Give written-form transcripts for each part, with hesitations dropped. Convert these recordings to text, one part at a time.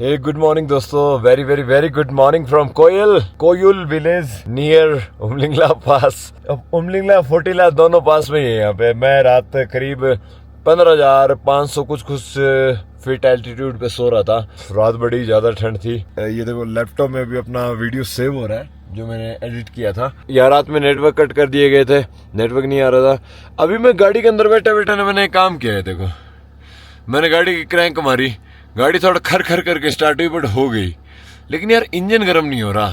Hey, good morning दोस्तों. Very good morning from Koyul village near Umlingla pass. Umlingla Fotila दोनों pass में ही है यहाँ पे. मैं रात करीब 15,500 कुछ फीट एल्टीट्यूड पे सो रहा था. रात बड़ी ज्यादा ठंड थी. ये देखो लैपटॉप में भी अपना वीडियो सेव हो रहा है जो मैंने एडिट किया था. यहाँ रात में नेटवर्क कट कर दिए गए थे, नेटवर्क नहीं आ रहा था. अभी मैं गाड़ी के अंदर बैठे बैठे ना मैंने एक काम किया है. देखो मैंने गाड़ी की क्रैंक मारी, गाड़ी थोड़ा खर खर करके स्टार्ट हुई बट हो गई. लेकिन यार इंजन गर्म नहीं हो रहा.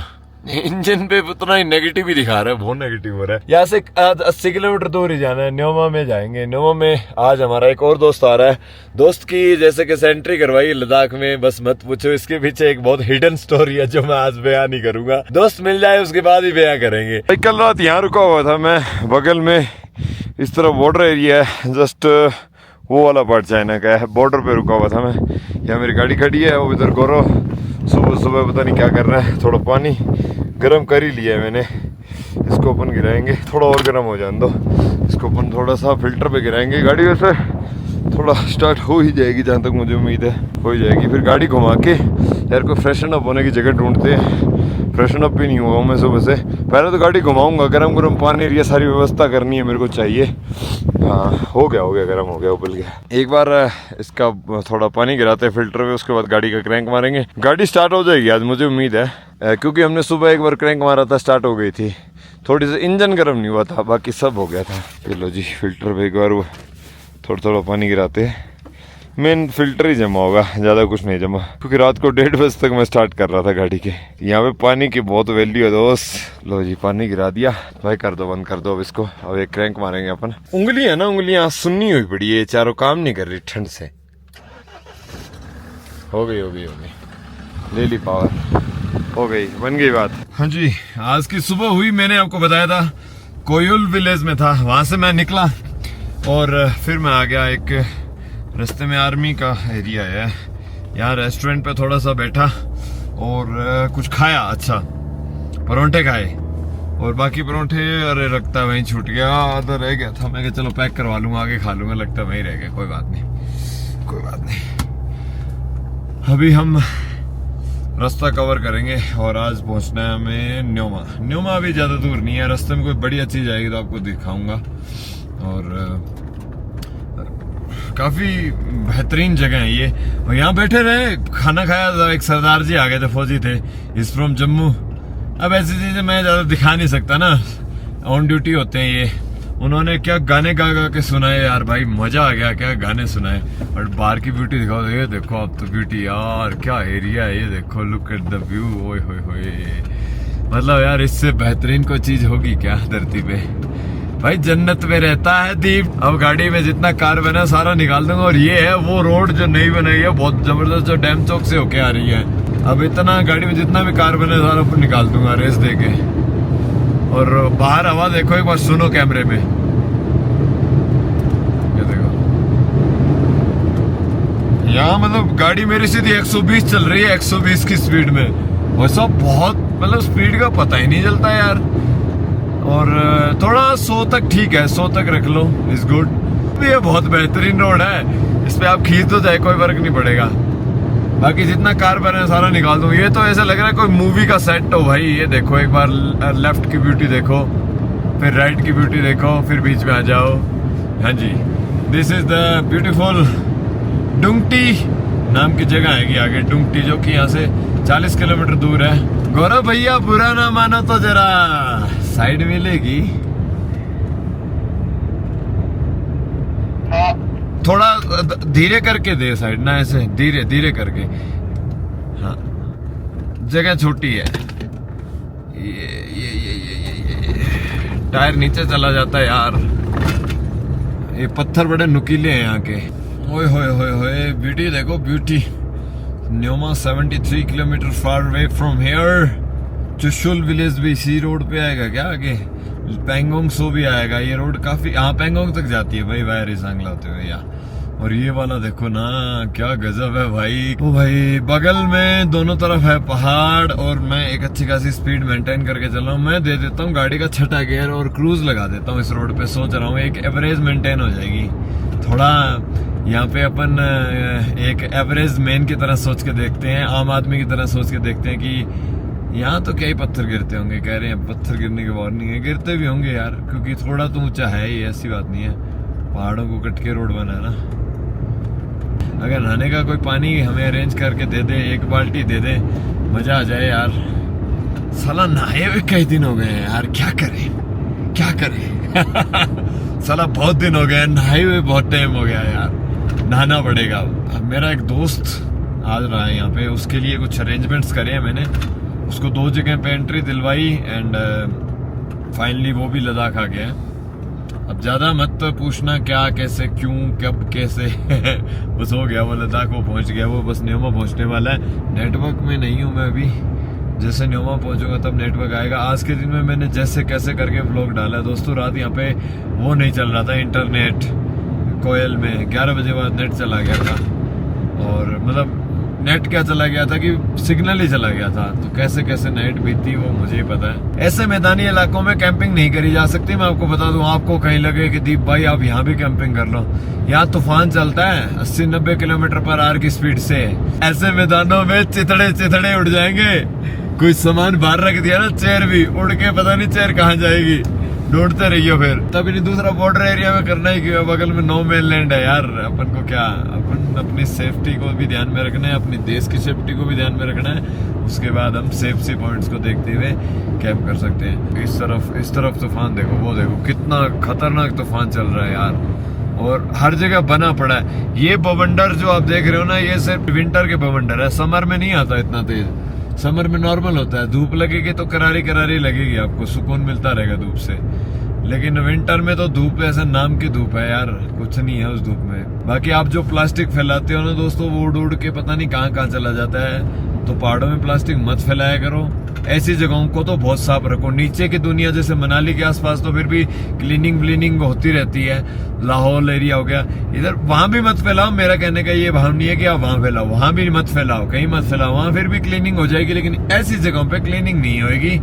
इंजन पे उतना ही नेगेटिव ही दिखा रहा है, बहुत नेगेटिव हो रहा है. यहाँ से 80 किलोमीटर दूर ही जाना है. न्योमा में जाएंगे. न्योमा में आज हमारा एक और दोस्त आ रहा है. दोस्त की जैसे कि सेंट्री करवाई लद्दाख में, बस मत पूछो. इसके पीछे एक बहुत हिडन स्टोरी है जो मैं आज बयान नहीं करूंगा. दोस्त मिल जाए उसके बाद ही बयान करेंगे. कल रात यहाँ रुका हुआ था मैं. बगल में इस तरफ बॉर्डर एरिया है, जस्ट वो वाला पार्ट चाइना का है. बॉर्डर पे रुका हुआ था मैं. यहाँ मेरी गाड़ी खड़ी है. वो इधर गौरव सुबह सुबह पता नहीं क्या कर रहा है. थोड़ा पानी गर्म कर ही लिया है मैंने. इसको अपन गिराएंगे, थोड़ा और गर्म हो जाने दो. इसको अपन थोड़ा सा फिल्टर पे गिराएंगे. गाड़ी वैसे थोड़ा स्टार्ट हो ही जाएगी जहाँ तक मुझे उम्मीद है, हो ही जाएगी. फिर गाड़ी घुमा के यार कोई फ्रेशन अप होने की जगह ढूंढते हैं. फ्रेशन अप भी नहीं हुआ मैं सुबह से. पहले तो गाड़ी घुमाऊंगा, गर्म गर्म पानी, ये सारी व्यवस्था करनी है मेरे को चाहिए. हाँ हो गया गर्म हो गया, उबल गया. एक बार इसका थोड़ा पानी गिराते हैं फिल्टर में, उसके बाद गाड़ी का क्रैंक मारेंगे. गाड़ी स्टार्ट हो जाएगी आज मुझे उम्मीद है, क्योंकि हमने सुबह एक बार क्रैंक मारा था, स्टार्ट हो गई थी. थोड़ी सी इंजन गर्म नहीं हुआ था, बाकी सब हो गया था. चलो जी फिल्टर पे एक बार वो थोड़ा पानी गिराते हैं. मेन फिल्टर ही जमा होगा, ज़्यादा कुछ नहीं जमा, क्योंकि रात को 1:30 बजे तक मैं स्टार्ट कर रहा था गाड़ी के. यहाँ पे पानी की बहुत वैल्यू है दोस्त. लो जी पानी गिरा दिया भाई. कर दो, बंद कर दो अब इसको. अब एक क्रैंक मारेंगे अपन. उंगली है ना, उंगलियाँ सुन्नी हुई पड़ी है, चारों काम नहीं कर रही ठंड से. हो गई ले ली पावर, हो गई, बन गई बात. हाँ जी आज की सुबह हुई. मैंने आपको बताया था कोयुल विलेज में था, वहां से मैं निकला और फिर मैं आ गया. एक रास्ते में आर्मी का एरिया है, यहाँ रेस्टोरेंट पे थोड़ा सा बैठा और कुछ खाया. अच्छा परोंठे खाए, और बाकी परोंठे अरे लगता है वहीं छूट गया, आधा रह गया था. मैं चलो पैक करवा लूंगा, आगे खा लूंगा. लगता है वहीं रह गया, कोई बात नहीं. अभी हम रास्ता कवर करेंगे और आज पहुंचना है हमें न्योमा अभी ज्यादा दूर नहीं है. रास्ते में कोई बढ़िया चीज आएगी तो आपको दिखाऊंगा. और काफी बेहतरीन जगह है ये. और यहाँ बैठे रहे, खाना खाया था. एक सरदार जी आ गए थे, फौजी थे, इस फ्रॉम जम्मू. अब ऐसी चीजें मैं ज्यादा दिखा नहीं सकता ना, ऑन ड्यूटी होते हैं ये. उन्होंने क्या गाने गा के सुनाए यार भाई, मजा आ गया. क्या गाने सुनाए. और बाहर की ब्यूटी दिखाओ. ये देखो अब तो ब्यूटी यार, क्या एरिया है ये. देखो लुक एट द व्यू. ओए होए, मतलब यार इससे बेहतरीन कोई चीज होगी क्या धरती पे. भाई जन्नत में रहता है दीप. अब गाड़ी में जितना कार बना सारा निकाल दूंगा. और ये है वो रोड जो नई बनाई है, बहुत जबरदस्त, जो डैम चौक से होके आ रही है. अब इतना गाड़ी में जितना भी कार बने सारा निकाल दूंगा रेस दे के. और बाहर हवा देखो एक बार, सुनो कैमरे में. ये देखो यहाँ मतलब गाड़ी मेरी सीधी 120 चल रही है, 120 की स्पीड में. वैसा बहुत मतलब स्पीड का पता ही नहीं चलता यार. और थोड़ा 100 तक ठीक है, 100 तक रख लो, इज गुड. ये बहुत बेहतरीन रोड है, इस पे आप खींच तो जाए कोई फर्क नहीं पड़ेगा. बाकी जितना कार बना है सारा निकाल दूं. ये तो ऐसा लग रहा है कोई मूवी का सेट हो भाई. ये देखो एक बार लेफ्ट की ब्यूटी देखो, फिर राइट की ब्यूटी देखो, फिर बीच में आ जाओ. हाँ जी दिस इज द ब्यूटीफुल डुंगटी नाम की जगह है आगे. डुंगटी जो कि यहाँ से 40 किलोमीटर दूर है. गौरव भैया बुरा ना मानो तो जरा साइड मिलेगी. थोड़ा धीरे करके दे साइड ना, ऐसे धीरे करके. हाँ जगह छोटी है. ये टायर नीचे चला जाता है यार. ये पत्थर बड़े नुकीले हैं यहाँ के. ओए होए ब्यूटी देखो beauty. Nyoma 73 kilometre far away from here. Chushul village भी इसी रोड पे आएगा क्या आगे. पेंगोंग सो भी आएगा. ये रोड काफी पेंगोंग तक जाती है भाई, वायर सांगला होते हुए यहाँ. और ये वाला देखो ना, क्या गजब है भाई. ओ भाई बगल में दोनों तरफ है पहाड़. और मैं एक अच्छी खासी स्पीड मेंटेन करके चल रहा हूँ. मैं दे देता हूँ गाड़ी का 6ठा गियर और क्रूज लगा देता हूँ इस रोड पे. सोच रहा हूँ एक एवरेज मेंटेन हो जाएगी. थोड़ा यहाँ पे अपन एक एवरेज मैन की तरह सोच के देखते हैं, आम आदमी की तरह सोच के देखते हैं कि यहाँ तो क्या ही पत्थर गिरते होंगे। कह रहे हैं पत्थर गिरने की वार्निंग है, गिरते भी होंगे यार, क्योंकि थोड़ा तो ऊंचा है ही, ऐसी बात नहीं है। पहाड़ों को कट के रोड बना है ना। अगर नहाने का कोई पानी हमें अरेंज करके दे दे, एक बाल्टी दे दे, मजा आ जाए यार। साला नहाए हुए कई दिन हो गए हैं यार, क्या करें क्या करें। साला बहुत दिन हो गए, नहाए हुए बहुत टाइम हो गया यार, नहाना पड़ेगा। अब मेरा एक दोस्त आ रहा है यहाँ पे, उसके लिए कुछ अरेंजमेंट्स करे हैं मैंने, उसको 2 जगह पे एंट्री दिलवाई एंड फाइनली वो भी लद्दाख आ गया। अब ज्यादा मत पूछना क्या कैसे क्यों कब कैसे। बस हो गया, वो लद्दाख वो पहुंच गया, वो बस न्योमा पहुंचने वाला है। नेटवर्क में नहीं हूँ मैं अभी, जैसे न्योमा पहुंचूंगा तब नेटवर्क आएगा। आज के दिन में मैंने जैसे कैसे करके व्लॉग डाला दोस्तों। रात यहाँ पे वो नहीं चल रहा था इंटरनेट, कोयल में 11 बजे बाद नेट चला गया था, और मतलब नेट क्या चला गया था कि सिग्नल ही चला गया था। तो कैसे कैसे नाइट बीती वो मुझे ही पता है। ऐसे मैदानी इलाकों में कैंपिंग नहीं करी जा सकती। मैं आपको बता दूं, आपको कहीं लगे कि दीप भाई आप यहाँ भी कैंपिंग कर लो, यहाँ तूफान चलता है 80-90 किलोमीटर पर आवर की स्पीड से। ऐसे मैदानों में चिथड़े उड़ जाएंगे। कोई सामान बाहर रख दिया ना, चेयर भी उड़ के पता नहीं चेयर कहाँ जाएगी, ढूंढते रहिए फिर। तभी नहीं दूसरा बॉर्डर एरिया में करना ही क्यों, बगल में नो मैन लैंड है यार। अपन को क्या, अपन अपनी सेफ्टी को भी ध्यान में रखना है, अपनी देश की सेफ्टी को भी ध्यान में रखना है। उसके बाद हम सेफ्टी पॉइंट्स को देखते हुए कैंप कर सकते हैं। इस तरफ तूफान देखो, वो देखो कितना खतरनाक तूफान चल रहा है यार, और हर जगह बना पड़ा है। ये बवंडर जो आप देख रहे हो ना, ये सिर्फ विंटर के बवंडर है, समर में नहीं आता इतना तेज। समर में नॉर्मल होता है, धूप लगेगी तो करारी करारी लगेगी, आपको सुकून मिलता रहेगा धूप से। लेकिन विंटर में तो धूप ऐसे नाम की धूप है यार, कुछ नहीं है उस धूप में। बाकी आप जो प्लास्टिक फैलाते हो ना दोस्तों, वो उड़ उड़ के पता नहीं कहाँ कहाँ चला जाता है। तो पहाड़ों में प्लास्टिक मत फैलाया करो, ऐसी जगहों को तो बहुत साफ रखो। नीचे की दुनिया जैसे मनाली के आसपास तो फिर भी क्लीनिंग होती रहती है, लाहौल एरिया हो गया इधर, वहां भी मत फैलाओ। मेरा कहने का ये भाव नहीं है कि आप वहां फैलाओ, वहां भी मत फैलाओ, कहीं मत फैलाओ, वहां फिर भी क्लीनिंग हो जाएगी। लेकिन ऐसी जगहों पे क्लीनिंग नहीं होगी,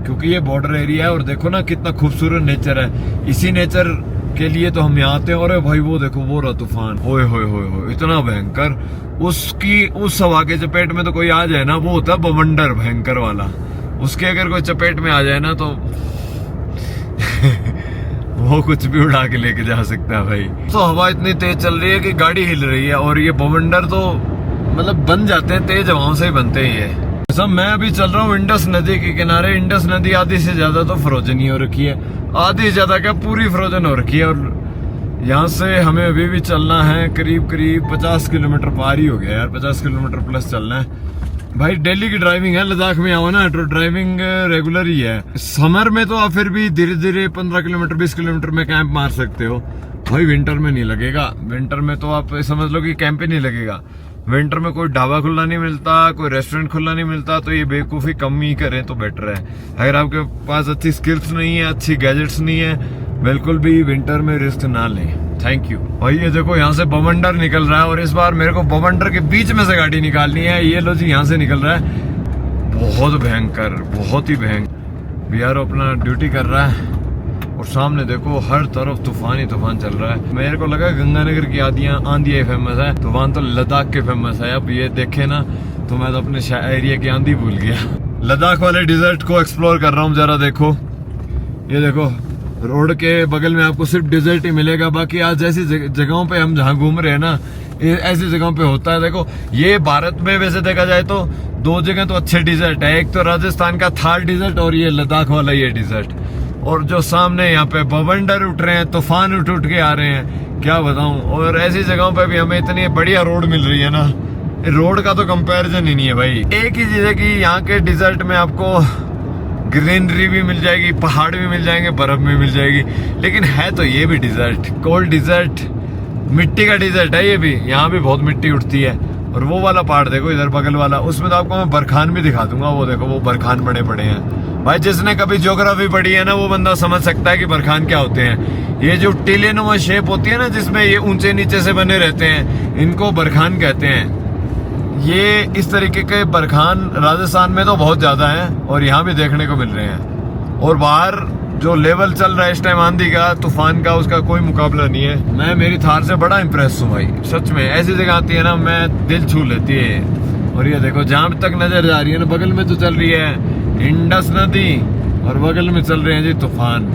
क्योंकि ये बॉर्डर एरिया है। और देखो ना कितना खूबसूरत नेचर है, इसी नेचर के लिए तो हम यहाँ आते हैं। और भाई वो देखो, वो रहा तूफान, होए इतना भयंकर, उसकी उस हवा के चपेट में तो कोई आ जाए ना, वो होता है बवंडर भयंकर वाला। उसके अगर कोई चपेट में आ जाए ना तो वो कुछ भी उड़ा के लेके जा सकता है भाई। तो हवा इतनी तेज चल रही है कि गाड़ी हिल रही है, और ये बवंडर तो मतलब बन जाते हैं, तेज हवाओं से ही बनते ही है। सब मैं अभी चल रहा हूँ इंडस नदी के किनारे। इंडस नदी आधी से ज्यादा तो फ्रोजन ही हो रखी है, आधी से ज्यादा क्या पूरी फ्रोजन हो रखी है। और यहाँ से हमें अभी भी चलना है करीब 50 किलोमीटर पार ही हो गया यार, 50 किलोमीटर प्लस चलना है भाई। डेली की ड्राइविंग है, लद्दाख में आओ ना तो ड्राइविंग रेगुलर ही है। समर में तो आप फिर भी धीरे धीरे 15 किलोमीटर 20 किलोमीटर में कैंप मार सकते हो भाई, विंटर में नहीं लगेगा। विंटर में तो आप समझ लो कि कैंप ही नहीं लगेगा। विंटर में कोई ढाबा खुला नहीं मिलता, कोई रेस्टोरेंट खुला नहीं मिलता, तो ये बेवकूफ़ी कम ही करें तो बेटर है। अगर आपके पास अच्छी स्किल्स नहीं है, अच्छी गैजेट्स नहीं है, बिल्कुल भी विंटर में रिस्क ना लें। थैंक यू भाई। ये देखो यहाँ से बवंडर निकल रहा है, और इस बार मेरे को बवंडर के बीच में से गाड़ी निकालनी है। ये लो जी, यहाँ से निकल रहा है, बहुत भयंकर, बहुत ही भयंकर। बीआरओ अपना ड्यूटी कर रहा है, और सामने देखो हर तरफ तूफान ही तूफान चल रहा है। मेरे को लगा गंगानगर की आंधी फेमस है, तूफान तो लद्दाख के फेमस है। अब ये देखे ना तो मैं तो अपने एरिया की आंधी भूल गया। लद्दाख वाले डिजर्ट को एक्सप्लोर कर रहा हूँ, जरा देखो। ये देखो रोड के बगल में आपको सिर्फ डिजर्ट ही मिलेगा। बाकी आज ऐसी जगहों पे हम जहाँ घूम रहे हैं ना, ऐसी जगहों पे होता है। देखो ये भारत में वैसे देखा जाए तो 2 जगह तो अच्छे डिजर्ट है, एक तो राजस्थान का थार डिजर्ट और ये लद्दाख वाला ये डिजर्ट। और जो सामने यहाँ पे बवंडर उठ रहे हैं, तूफान उठ के आ रहे हैं, क्या बताऊं। और ऐसी जगहों पे भी हमें इतनी बढ़िया रोड मिल रही है ना, रोड का तो कंपैरिजन ही नहीं है भाई। एक ही चीज है कि यहाँ के डिजर्ट में आपको ग्रीनरी भी मिल जाएगी, पहाड़ भी मिल जाएंगे, बर्फ भी मिल जाएगी, लेकिन है तो ये भी डिजर्ट, कोल्ड डिजर्ट, मिट्टी का डिजर्ट है ये भी। यहाँ भी बहुत मिट्टी उठती है। और वो वाला पहाड़ देखो इधर बगल वाला, उसमें तो आपको मैं बरखान भी दिखा दूंगा। वो देखो वो बरखान बड़े पड़े हैं भाई। जिसने कभी ज्योग्राफी पढ़ी है ना, वो बंदा समझ सकता है कि बरखान क्या होते हैं। ये जो टीलेनुमा शेप होती है ना, जिसमें ये ऊंचे नीचे से बने रहते हैं, इनको बरखान कहते हैं। ये इस तरीके के बरखान राजस्थान में तो बहुत ज्यादा है, और यहाँ भी देखने को मिल रहे हैं। और बाहर जो लेवल चल रहा है इस टाइम आंधी का, तूफान का, उसका कोई मुकाबला नहीं है। मैं मेरी थार से बड़ा इंप्रेस हूँ भाई, सच में। ऐसी जगह आती है ना, मैं दिल छू लेती है। और ये देखो जहां तक नजर जा रही है ना, बगल में तो चल रही है इंडस नदी और बगल में चल रहे हैं जी तूफान।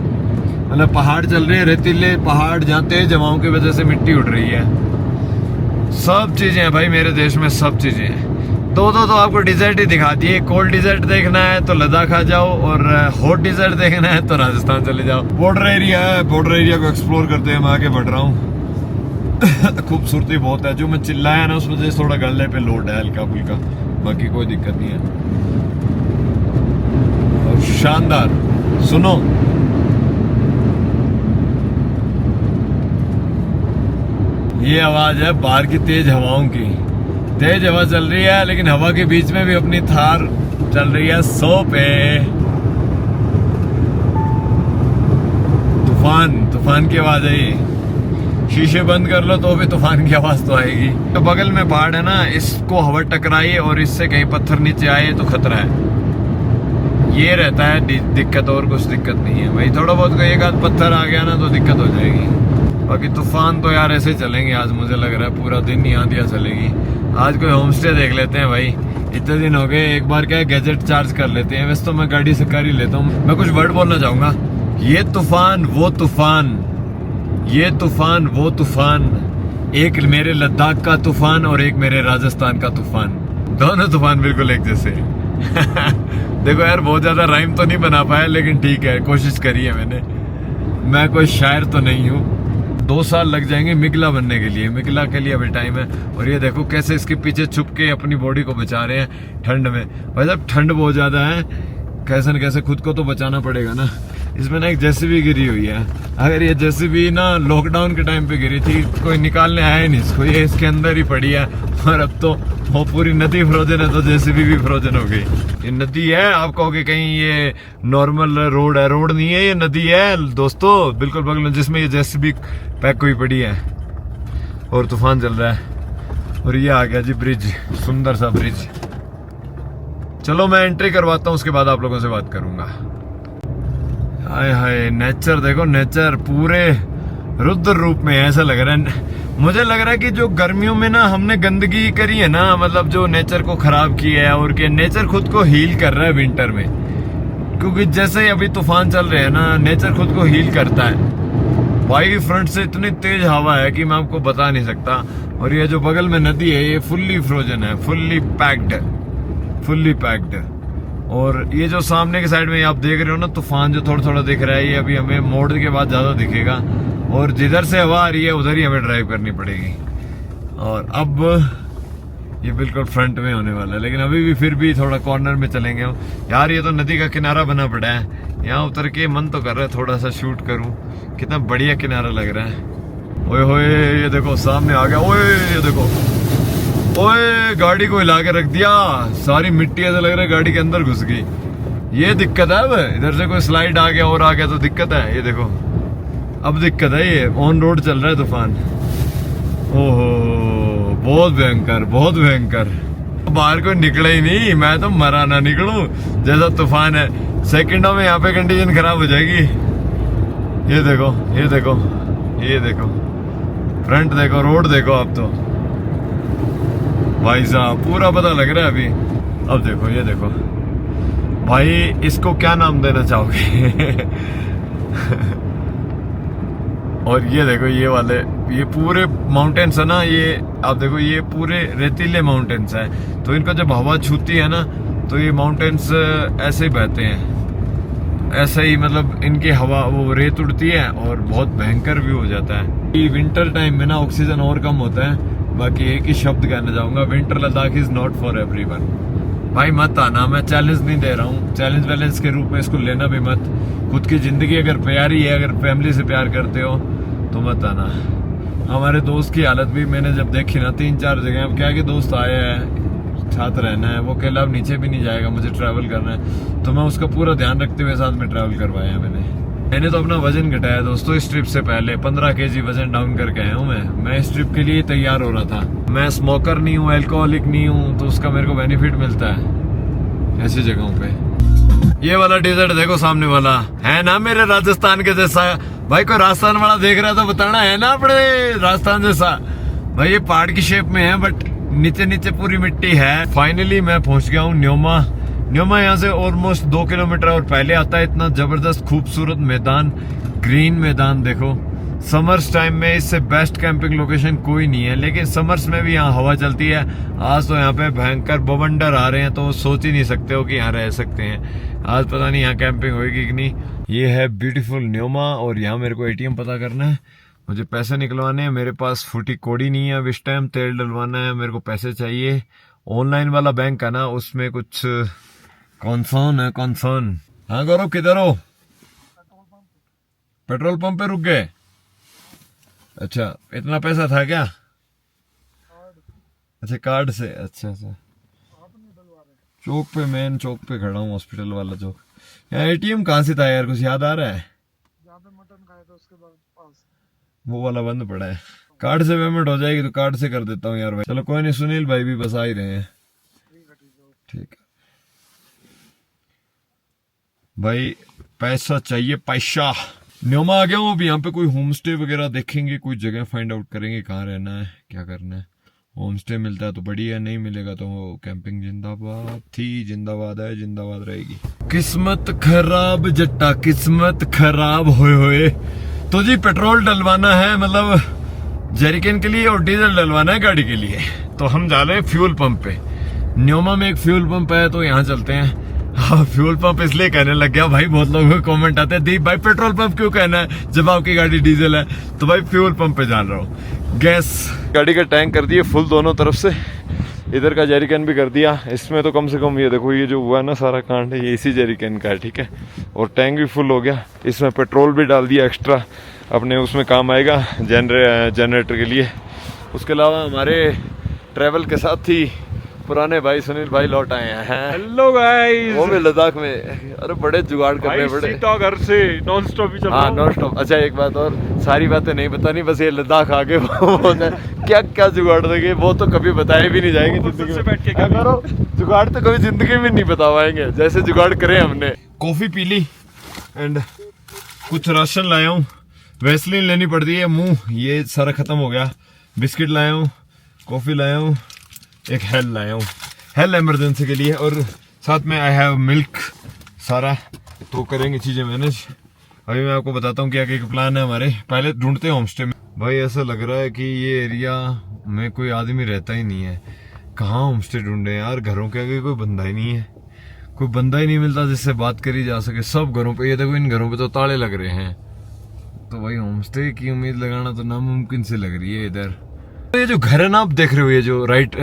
मतलब पहाड़ चल रहे हैं, रेतीले पहाड़, जहाँ तेज हवाओं की वजह से मिट्टी उड़ रही है। सब चीजें हैं भाई मेरे देश में, सब चीजें हैं। दो तो आपको डिजर्ट ही दिखा दिए। कोल्ड डिजर्ट देखना है तो लद्दाख आ जाओ, और हॉट डिजर्ट देखना है तो राजस्थान चले जाओ। बॉर्डर एरिया है, बॉर्डर एरिया को एक्सप्लोर करते हैं। मैं आगे बढ़ रहा हूँ। खूबसूरती बहुत है। जो मैं चिल्लाया ना, उस वजह से थोड़ा गले पे लोड है हल्का फुल्का, बाकी कोई दिक्कत नहीं है। और शानदार, सुनो ये आवाज है बाहर की तेज हवाओं की। तेज हवा चल रही है, लेकिन हवा के बीच में भी अपनी थार चल रही है 100 पे। तूफान की आवाज है ये। शीशे बंद कर लो तो भी तूफान की आवाज तो आएगी। तो बगल में पहाड़ है ना, इसको हवा टकराए और इससे कहीं पत्थर नीचे आए तो खतरा है। ये रहता है दिक्कत, और कुछ दिक्कत नहीं है भाई। थोड़ा बहुत कोई एक आध पत्थर आ गया ना तो दिक्कत हो जाएगी। बाकी तूफान तो यार ऐसे चलेंगे। आज मुझे लग रहा है पूरा दिन ही आंधियां चलेगी। आज कोई होम स्टे देख लेते हैं भाई, इतने दिन हो गए। एक बार क्या है, गैजेट चार्ज कर लेते हैं। वैसे तो मैं गाड़ी से कर ही लेता हूँ। मैं कुछ वर्ड बोलना चाहूंगा। ये तूफान वो तूफान, ये तूफान वो तूफान, एक मेरे लद्दाख का तूफान और एक मेरे राजस्थान का तूफान। दोनों तूफान बिल्कुल एक जैसे। देखो यार, बहुत ज्यादा राइम तो नहीं बना पाया, लेकिन ठीक है, कोशिश करी है मैंने। मैं कोई शायर तो नहीं हूँ। 2 साल लग जाएंगे मिगला बनने के लिए। मिगला के लिए अभी टाइम है। और ये देखो कैसे इसके पीछे छुप के अपनी बॉडी को बचा रहे हैं ठंड में। भाई साहब ठंड बहुत ज्यादा है, कैसे न कैसे खुद को तो बचाना पड़ेगा ना। इसमें ना एक जेसीबी गिरी हुई है। अगर ये जेसीबी ना लॉकडाउन के टाइम पे गिरी थी, कोई निकालने आया नहीं इसको, ये इसके अंदर ही पड़ी है। और अब तो वो पूरी नदी फ्रोजन है, तो जेसीबी भी फ्रोजन हो गई। ये नदी है, आप कहोगे कहीं ये नॉर्मल रोड है। रोड नहीं है, ये नदी है दोस्तों, बिल्कुल बगल में, जिसमें ये जेसीबी पैक हुई पड़ी है। और तूफान चल रहा है। और ये आ गया जी ब्रिज, सुंदर सा ब्रिज। चलो मैं एंट्री करवाता हूँ, उसके बाद आप लोगों से बात करूंगा। हाय हाय, नेचर देखो, नेचर पूरे रुद्र रूप में। ऐसा लग रहा है, मुझे लग रहा है कि जो गर्मियों में ना हमने गंदगी करी है ना, मतलब जो नेचर को खराब किया है, और क्या नेचर खुद को हील कर रहा है विंटर में। क्योंकि जैसे ही अभी तूफान चल रहे हैं ना, नेचर खुद को हील करता है। वायु फ्रंट से इतनी तेज हवा है कि मैं आपको बता नहीं सकता। और ये जो बगल में नदी है, ये फुल्ली फ्रोजन है, फुल्ली पैक्ड। और ये जो सामने की साइड में आप देख रहे हो ना, तूफान जो थोड़ा थोड़ा दिख रहा है, ये अभी हमें मोड़ के बाद ज्यादा दिखेगा। और जिधर से हवा आ रही है उधर ही हमें ड्राइव करनी पड़ेगी। और अब ये बिल्कुल फ्रंट में होने वाला है, लेकिन अभी भी फिर भी थोड़ा कॉर्नर में चलेंगे यार। ये तो नदी का किनारा बना पड़ा है, यहाँ उतर के मन तो कर रहा है थोड़ा सा शूट करूं। कितना बढ़िया किनारा लग रहा है। ओए होए, ये देखो सामने आ गया। ओए ये देखो, ओए गाड़ी को हिला के रख दिया। सारी मिट्टी ऐसा लग रहा है गाड़ी के अंदर घुस गई। ये दिक्कत है। अब इधर से कोई स्लाइड आ गया और आ गया तो दिक्कत है। ये देखो अब दिक्कत है। ये ऑन रोड चल रहा है तूफान। ओहो, बहुत भयंकर, बहुत भयंकर। बाहर कोई निकला ही नहीं, मैं तो मरा ना निकलूं, जैसा तूफान है। सेकंडों में यहाँ पे कंडीशन खराब हो जाएगी। ये देखो, ये देखो, ये देखो, फ्रंट देखो, रोड देखो। अब तो भाई साहब पूरा पता लग रहा है अभी। अब देखो, ये देखो भाई, इसको क्या नाम देना चाहोगे? और ये देखो, ये वाले, ये पूरे माउंटेन्स है ना, ये आप देखो, ये पूरे रेतीले माउंटेन्स है। तो इनको जब हवा छूती है ना, तो ये माउंटेन्स ऐसे ही बहते हैं, ऐसे ही, मतलब इनकी हवा, वो रेत उड़ती है और बहुत भयंकर व्यू हो जाता है। विंटर टाइम में ना ऑक्सीजन और कम होता है। बाकी एक ही शब्द कहना चाहूंगा, winter Ladakh is not for everyone. भाई मत आना, मैं चैलेंज नहीं दे रहा हूँ, चैलेंज वैलेंज के रूप में इसको लेना भी मत। खुद की जिंदगी अगर प्यारी है, अगर फैमिली से प्यार करते हो तो मत आना। हमारे दोस्त की हालत भी मैंने जब देखी ना, 3-4 जगह, अब क्या कि दोस्त आया है, साथ रहना है, वो अकेला अब नीचे भी नहीं जाएगा, मुझे ट्रैवल करना है, तो मैं उसका पूरा ध्यान रखते हुए साथ में ट्रैवल करवाया मैंने तो अपना वजन घटाया दोस्तों। इस ट्रिप से पहले 15 kg वजन डाउन करके आया हूँ मैं इस ट्रिप के लिए तैयार हो रहा था। मैं स्मोकर नहीं हूँ, अल्कोहलिक नहीं हूँ, तो उसका मेरे को बेनिफिट मिलता है ऐसी जगहों पे। ये वाला डेजर्ट देखो सामने वाला, है ना मेरे राजस्थान के जैसा। भाई कोई राजस्थान वाला देख रहा है तो बताना, है ना अपने राजस्थान जैसा। भाई ये पहाड़ की शेप में है बट नीचे नीचे पूरी मिट्टी है। फाइनली मैं पहुंच गया हूँ न्योमा। न्योमा यहाँ से ऑलमोस्ट 2 किलोमीटर और पहले आता है। इतना जबरदस्त खूबसूरत मैदान, ग्रीन मैदान देखो। समर्स टाइम में इससे बेस्ट कैंपिंग लोकेशन कोई नहीं है, लेकिन समर्स में भी यहाँ हवा चलती है। आज तो यहाँ पे भयंकर बवंडर आ रहे हैं तो सोच ही नहीं सकते हो कि यहाँ रह सकते हैं। आज पता नहीं यहाँ कैंपिंग होगी कि नहीं। ये है ब्यूटीफुल न्योमा और यहाँ मेरे को एटीएम पता करना है, मुझे पैसे निकलवाने हैं। मेरे पास फूटी कोड़ी नहीं है अब इस टाइम, तेल डलवाना है, मेरे को पैसे चाहिए। ऑनलाइन वाला बैंक है ना, उसमें कुछ कॉन्सर्न है, कॉन्सर्न। हाँ गौरव किधर हो? पेट्रोल पंप पे रुक गए? अच्छा, इतना पैसा था क्या? अच्छा कार्ड से, अच्छा अच्छा। चौक पे, मेन चौक पे खड़ा हूँ, हॉस्पिटल वाला चौक। यहाँ एटीएम कहाँ से था यार, कुछ याद आ रहा है? जहाँ पे मटन खाया था उसके बाद पास वो वाला बंद पड़ा है। कार्ड से पेमेंट हो जाएगी तो कार्ड से कर देता हूँ यार भाई। चलो कोई नहीं, सुनील भाई भी बस आ ही रहे हैं। ठीक है भाई, पैसा चाहिए पैसा। न्योमा आ गया हूँ। अब यहाँ पे कोई होम स्टे वगैरह देखेंगे, कोई जगह फाइंड आउट करेंगे कहाँ रहना है, क्या करना है। होम स्टे मिलता है तो बढ़िया, नहीं मिलेगा तो कैंपिंग जिंदाबाद थी, जिंदाबाद है, जिंदाबाद रहेगी। किस्मत खराब जट्टा, किस्मत खराब होए। तो जी पेट्रोल डलवाना है, मतलब जेरिकन के लिए, और डीजल डलवाना है गाड़ी के लिए। तो हम जा रहे हैं फ्यूल पंप पे। न्योमा में एक फ्यूल पंप है तो यहाँ चलते हैं। हाँ, फ्यूल पंप इसलिए कहने लग गया भाई, बहुत लोगों को कमेंट आते हैं दीप भाई पेट्रोल पंप क्यों कहना है जब आपकी गाड़ी डीजल है। तो भाई फ्यूल पंप पे जान रहा हूँ। गैस गाड़ी का टैंक कर दिए फुल दोनों तरफ से, इधर का जेरिकन भी कर दिया। इसमें तो कम से कम ये देखो, ये जो हुआ है ना सारा कांड, ये इसी जेरिकन का है, ठीक है। और टैंक भी फुल हो गया। इसमें पेट्रोल भी डाल दिया एक्स्ट्रा, अपने उसमें काम आएगा जनरेटर के लिए। उसके अलावा हमारे ट्रैवल के साथ ही पुराने भाई सुनील भाई लौट आए हैं। हेलो गाइस, वो भी लद्दाख में। अरे बड़े जुगाड़ करने पड़े। घर से नॉन स्टॉप ही चल रहा हाँ नॉन स्टॉप। अच्छा एक बात और, सारी बातें नहीं बतानी, बस ये लद्दाख आगे वो क्या क्या जुगाड़ देंगे वो तो कभी बताए भी नहीं जाएंगे जिंदगी में। बैठ के क्या करो, जुगाड़ तो कभी जिंदगी में नहीं बता पाएंगे जैसे जुगाड़ करे हमने। कॉफी पी ली एंड कुछ राशन लाया हूँ। वैसलीन लेनी पड़ती है, मुंह ये सारा खत्म हो गया। बिस्किट लाया हूँ, कॉफी लाया हूँ, एक हेल लाया हूँ, हेल इमरजेंसी के लिए, और साथ में आई हैव मिल्क सारा। तो करेंगे चीजें मैनेज। अभी मैं आपको बताता हूँ क्या क्या प्लान है हमारे। पहले ढूंढते हैं होम स्टे में। भाई ऐसा लग रहा है कि ये एरिया में कोई आदमी रहता ही नहीं है। कहाँ होम स्टे ढूंढे यार, घरों के आगे कोई बंदा ही नहीं है, कोई बंदा ही नहीं मिलता जिससे बात करी जा सके। सब घरों पे, ये देखो इन घरों पे तो ताले लग रहे हैं। तो भाई होम स्टे की उम्मीद लगाना तो नामुमकिन से लग रही है इधर। तो ये जो घर है ना आप देख रहे हो, ये जो राइट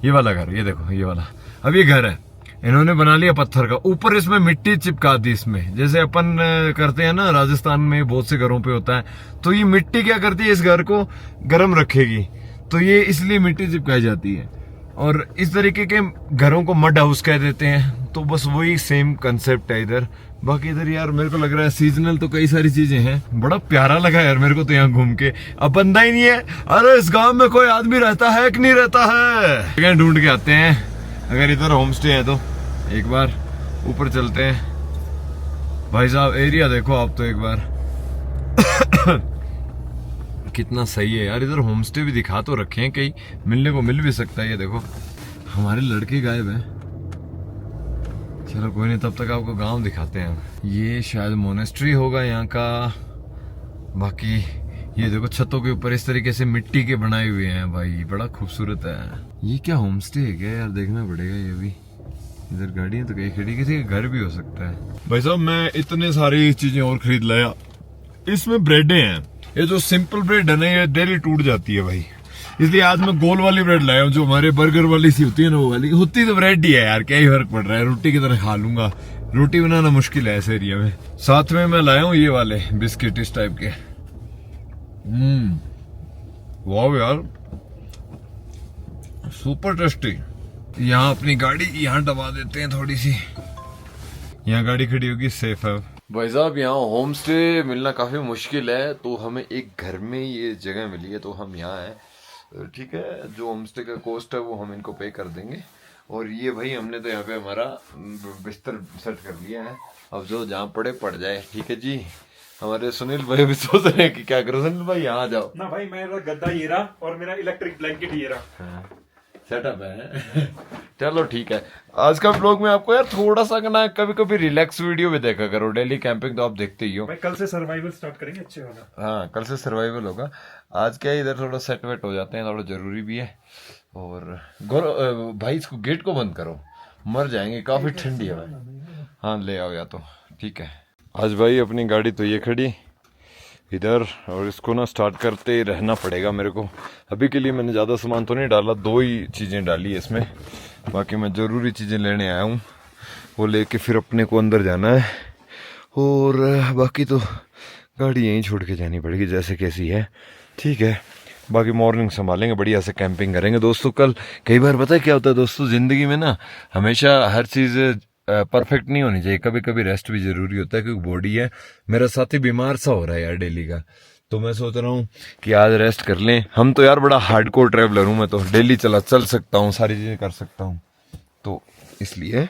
ये वाला घर, ये देखो ये वाला, अब ये घर है इन्होंने बना लिया पत्थर का। ऊपर इसमें मिट्टी चिपका दी इसमें, जैसे अपन करते हैं ना राजस्थान में बहुत से घरों पे होता है। तो ये मिट्टी क्या करती है, इस घर को गर्म रखेगी, तो ये इसलिए मिट्टी चिपकाई जाती है। और इस तरीके के घरों को मड हाउस कह देते हैं। तो बस वही सेम कंसेप्ट है इधर। बाकी इधर यार मेरे को लग रहा है सीजनल तो कई सारी चीजें हैं। बड़ा प्यारा लगा यार मेरे को तो यहाँ घूम के। अब बंदा ही नहीं है। अरे इस गांव में कोई आदमी रहता है कि नहीं रहता है, ढूंढ के आते हैं। अगर इधर होम स्टे है तो एक बार ऊपर चलते हैं। भाई साहब एरिया देखो आप तो एक बार कितना सही है यार। इधर होम स्टे भी दिखा तो रखे हैं, कहीं मिलने को मिल भी सकता है। ये देखो हमारे लड़के गायब हैं। चलो कोई नहीं, तब तक आपको गांव दिखाते हैं। ये शायद मोनेस्ट्री होगा यहाँ का। बाकी ये देखो छतों के ऊपर इस तरीके से मिट्टी के बनाए हुए हैं भाई, बड़ा खूबसूरत है। ये क्या होम स्टे है क्या यार, देखना पड़ेगा ये भी। इधर गाड़ियां तो कहीं खड़ी, किसी का घर भी हो सकता है। भाई साहब मैं इतने सारी चीजें और खरीद लाया। इसमें ब्रेडें हैं, ये जो सिंपल ब्रेड है ना ये डेली टूट जाती है भाई, इसलिए आज मैं गोल वाली ब्रेड लाया हूँ, जो हमारे बर्गर वाली सी होती है ना वो वाली। होती तो ब्रेड ही है यार, क्या ही फर्क पड़ रहा है, रोटी की तरह खा लूंगा। रोटी बनाना मुश्किल है इस एरिया में। साथ में मैं लाया हूँ ये वाले बिस्किट इस टाइप के। वाह यार सुपर टेस्टी। यहाँ अपनी गाड़ी यहाँ दबा देते हैं थोड़ी सी, यहाँ गाड़ी खड़ी होगी, सेफ है। भाई साहब यहाँ होम स्टे मिलना काफी मुश्किल है, तो हमें एक घर में ये जगह मिली है तो हम यहाँ हैं। ठीक है, जो होम स्टे का कॉस्ट है वो हम इनको पे कर देंगे और ये भाई हमने तो यहाँ पे हमारा बिस्तर सेट कर लिया है, अब जो जहाँ पड़े पड़ जाए। ठीक है जी। हमारे सुनील भाई भी सोच रहे हैं कि क्या करो। सुनील भाई यहाँ आ जाओ ना भाई, मेरा गद्दा ये रहा और मेरा इलेक्ट्रिक ब्लैंकेट ये रहा। हाँ, सेटअप है। चलो ठीक है। आज का ब्लॉग में आपको यार थोड़ा सा ना कभी कभी रिलैक्स वीडियो भी देखा करो। डेली कैंपिंग तो आप देखते ही हो भाई कल से सर्वाइवल स्टार्ट करेंगे अच्छे वाला। हाँ, कल से सर्वाइवल होगा। आज क्या है, इधर थोड़ा सेट वेट हो जाते हैं, थोड़ा जरूरी भी है। और गौरव भाई इसको गेट को बंद करो, मर जाएंगे, काफी ठंडी है भाई। हाँ ले आओ या तो। ठीक है। आज भाई अपनी गाड़ी तो ये खड़ी इधर, और इसको ना स्टार्ट करते रहना पड़ेगा मेरे को। अभी के लिए मैंने ज़्यादा सामान तो नहीं डाला, 2 ही चीज़ें डाली है इसमें। बाकी मैं ज़रूरी चीज़ें लेने आया हूँ, वो लेके फिर अपने को अंदर जाना है। और बाकी तो गाड़ी यहीं छोड़ के जानी पड़ेगी जैसे कैसी है। ठीक है। बाकी मॉर्निंग संभालेंगे, बढ़िया से कैंपिंग करेंगे दोस्तों। कल कई बार पता है क्या होता है दोस्तों, ज़िंदगी में ना हमेशा हर चीज़ परफेक्ट नहीं होनी चाहिए। कभी कभी रेस्ट भी जरूरी होता है, क्योंकि बॉडी है। मेरा साथी बीमार सा हो रहा है यार डेली का, तो मैं सोच रहा हूँ कि आज रेस्ट कर लें। हम तो यार बड़ा हार्डकोर ट्रैवलर हूँ मैं, तो डेली चल सकता हूँ, सारी चीज़ें कर सकता हूँ। तो इसलिए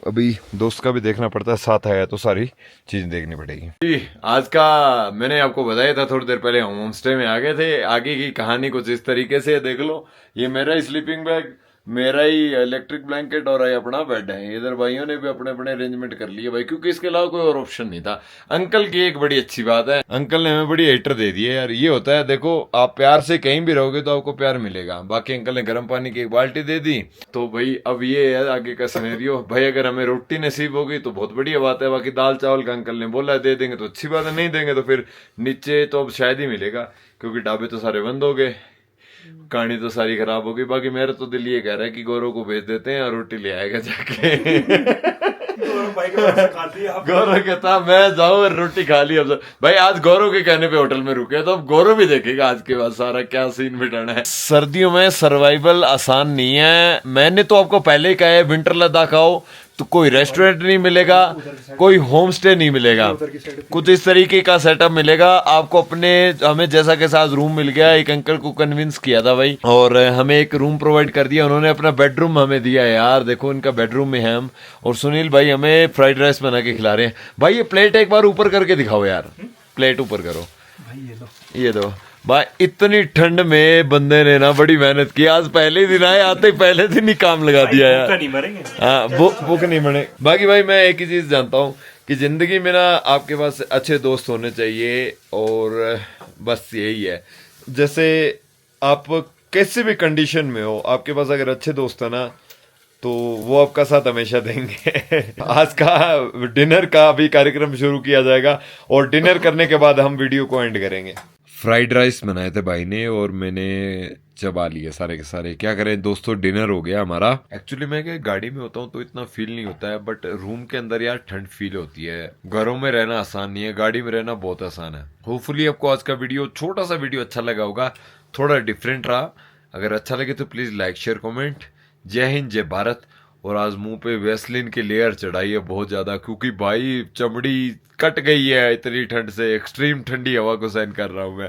अभी दोस्त का भी देखना पड़ता है, साथ आया तो सारी चीज़ें देखनी पड़ेगी जी। आज का मैंने आपको बताया था थोड़ी देर पहले, हम होम स्टे में आ गए थे। आगे की कहानी कुछ इस तरीके से देख लो। ये मेरा स्लीपिंग बैग, मेरा ही इलेक्ट्रिक ब्लैंकेट और ये अपना बेड है। इधर भाइयों ने भी अपने अपने अरेंजमेंट कर लिए भाई, क्योंकि इसके अलावा कोई और ऑप्शन नहीं था। अंकल की एक बड़ी अच्छी बात है, अंकल ने हमें बड़ी हीटर दे दी है यार। ये होता है देखो, आप प्यार से कहीं भी रहोगे तो आपको प्यार मिलेगा। बाकी अंकल ने गर्म पानी की एक बाल्टी दे दी। तो भाई अब ये है आगे का सिनेरियो। भाई अगर हमें रोटी नसीब होगी तो बहुत बढ़िया बात है। बाकी दाल चावल का अंकल ने बोला दे देंगे तो अच्छी बात है, नहीं देंगे तो फिर नीचे तो अब शायद ही मिलेगा, क्योंकि ढाबे तो सारे बंद हो गए, कहानी तो सारी खराब हो गई। बाकी मेरा तो दिल ये कह रहा है कि गौरव को भेज देते हैं और रोटी ले आएगा जाके। गौरव कहता मैं जाऊं और रोटी खा ली। अब भाई आज गौरव के कहने पे होटल में रुके, तो अब गौरव भी देखेगा आज के बाद सारा क्या सीन मिटाना है। सर्दियों में सर्वाइवल आसान नहीं है। मैंने तो आपको पहले ही कहा है, विंटर लद्दाख आओ तो कोई रेस्टोरेंट नहीं मिलेगा, कोई होम स्टे नहीं मिलेगा, कुछ इस तरीके का सेटअप मिलेगा आपको। अपने हमें जैसा के साथ रूम मिल गया, एक अंकल को कन्विंस किया था भाई, और हमें एक रूम प्रोवाइड कर दिया उन्होंने। अपना बेडरूम हमें दिया है यार, देखो इनका बेडरूम में है हम। और सुनील भाई हमें फ्राइड राइस बना के खिला रहे हैं। भाई ये प्लेट एक बार ऊपर करके दिखाओ यार, प्लेट ऊपर करो भाई। ये दो भाई। इतनी ठंड में बंदे ने ना बड़ी मेहनत की। आज पहले दिन आए, आते पहले दिन ही काम लगा दिया यार। नहीं मरेंगे। हाँ, भूख नहीं मरे। बाकी भाई मैं एक ही चीज जानता हूँ कि जिंदगी में ना आपके पास अच्छे दोस्त होने चाहिए, और बस यही है। जैसे आप कैसे भी कंडीशन में हो, आपके पास अगर अच्छे दोस्त है ना, तो वो आपका साथ हमेशा देंगे। आज का डिनर का भी कार्यक्रम शुरू किया जाएगा, और डिनर करने के बाद हम वीडियो को एंड करेंगे। फ्राइड राइस बनाए थे भाई ने, और मैंने चबा लिए सारे के सारे। क्या करें दोस्तों, डिनर हो गया हमारा। एक्चुअली मैं क्या गाड़ी में होता हूँ तो इतना फील नहीं होता है, बट रूम के अंदर यार ठंड फील होती है। घरों में रहना आसान नहीं है, गाड़ी में रहना बहुत आसान है। होपफुली आपको आज का वीडियो, छोटा सा वीडियो अच्छा लगा होगा, थोड़ा डिफरेंट रहा। अगर अच्छा लगे तो प्लीज लाइक शेयर कमेंट। जय हिंद जय भारत। और आज मुंह पे वैसलीन की लेयर चढ़ाई है बहुत ज्यादा, क्योंकि भाई चमड़ी कट गई है इतनी ठंड से। एक्सट्रीम ठंडी हवा को सहन कर रहा हूं मैं।